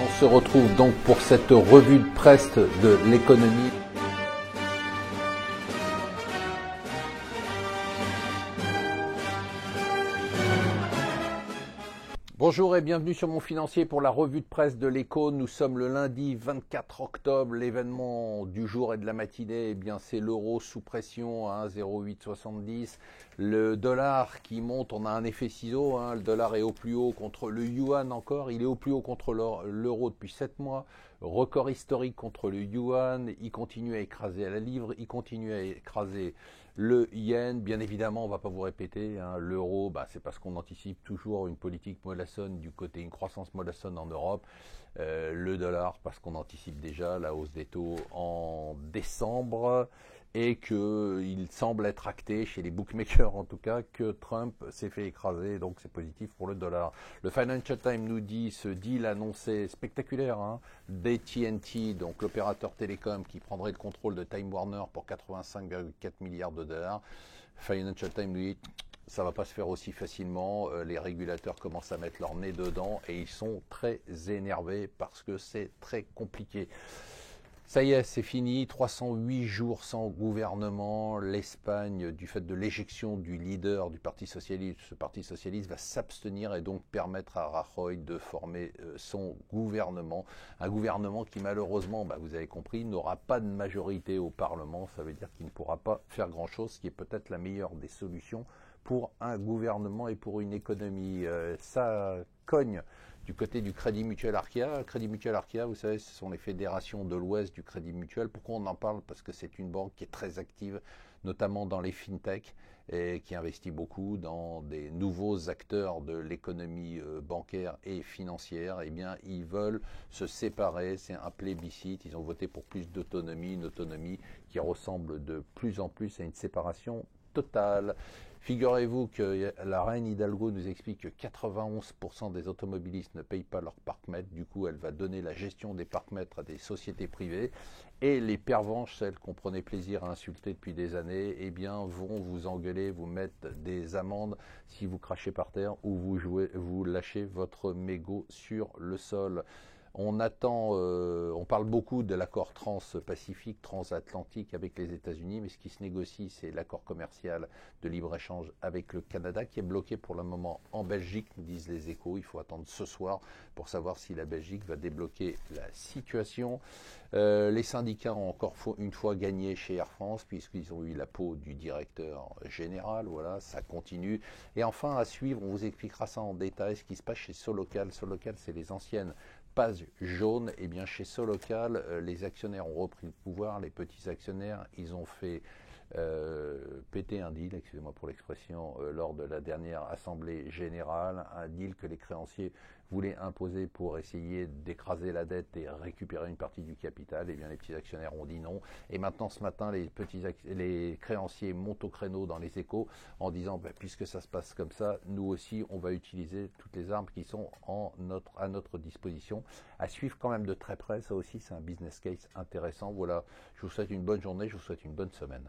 On se retrouve donc pour cette revue de presse de l'économie. Bonjour et bienvenue sur Mon Financier pour la revue de presse de l'Écho. Nous sommes le lundi 24 octobre. L'événement du jour et de la matinée, eh bien, c'est l'euro sous pression à 1,0870. Le dollar qui monte, on a un effet ciseau. Le dollar est au plus haut contre le yuan encore. Il est au plus haut contre l'euro depuis 7 mois. Record historique contre le yuan. Il continue à écraser à la livre. Il continue à écraser le yen. Bien évidemment, on ne va pas vous répéter. L'euro, c'est parce qu'on anticipe toujours une politique mollassonne du côté, une croissance mollassonne en Europe. Le dollar, parce qu'on anticipe déjà la hausse des taux en décembre. Et qu'il semble être acté chez les bookmakers en tout cas que Trump s'est fait écraser, donc c'est positif pour le dollar. Le Financial Times nous dit ce deal annoncé spectaculaire d'AT&T, donc l'opérateur télécom qui prendrait le contrôle de Time Warner pour 85,4 milliards de dollars. Financial Times nous dit ça va pas se faire aussi facilement, les régulateurs commencent à mettre leur nez dedans et ils sont très énervés parce que c'est très compliqué. Ça y est, c'est fini, 308 jours sans gouvernement. L'Espagne, du fait de l'éjection du leader du Parti Socialiste, ce Parti Socialiste va s'abstenir et donc permettre à Rajoy de former son gouvernement. Un gouvernement qui malheureusement, vous avez compris, n'aura pas de majorité au Parlement. Ça veut dire qu'il ne pourra pas faire grand-chose, ce qui est peut-être la meilleure des solutions pour un gouvernement et pour une économie. Ça cogne du côté du Crédit Mutuel Arkéa. Crédit Mutuel Arkéa, vous savez, ce sont les fédérations de l'Ouest du Crédit Mutuel. Pourquoi on en parle? Parce que c'est une banque qui est très active, notamment dans les fintech, et qui investit beaucoup dans des nouveaux acteurs de l'économie bancaire et financière. Eh bien, ils veulent se séparer. C'est un plébiscite. Ils ont voté pour plus d'autonomie, une autonomie qui ressemble de plus en plus à une séparation totale. Figurez-vous que la reine Hidalgo nous explique que 91% des automobilistes ne payent pas leur parc-mètre. Du coup, elle va donner la gestion des parc-mètres à des sociétés privées. Et les pervenches, celles qu'on prenait plaisir à insulter depuis des années, eh bien, vont vous engueuler, vous mettre des amendes si vous crachez par terre ou vous lâchez votre mégot sur le sol. On attend, on parle beaucoup de l'accord trans-pacifique, transatlantique avec les États-Unis, mais ce qui se négocie, c'est l'accord commercial de libre-échange avec le Canada, qui est bloqué pour le moment en Belgique, disent les Échos. Il faut attendre ce soir pour savoir si la Belgique va débloquer la situation. Les syndicats ont encore une fois gagné chez Air France, puisqu'ils ont eu la peau du directeur général. Voilà, ça continue. Et enfin, à suivre, on vous expliquera ça en détail, ce qui se passe chez Solocal. Solocal, c'est les anciennes page jaune. Eh bien, chez Solocal, les actionnaires ont repris le pouvoir, les petits actionnaires, ils ont fait péter un deal, excusez-moi pour l'expression, lors de la dernière assemblée générale, un deal que les créanciers voulaient imposer pour essayer d'écraser la dette et récupérer une partie du capital. Eh bien, les petits actionnaires ont dit non. Et maintenant, ce matin, les créanciers montent au créneau dans les Échos en disant, puisque ça se passe comme ça, nous aussi, on va utiliser toutes les armes qui sont à notre disposition. À suivre quand même de très près, ça aussi, c'est un business case intéressant. Voilà, je vous souhaite une bonne journée, je vous souhaite une bonne semaine.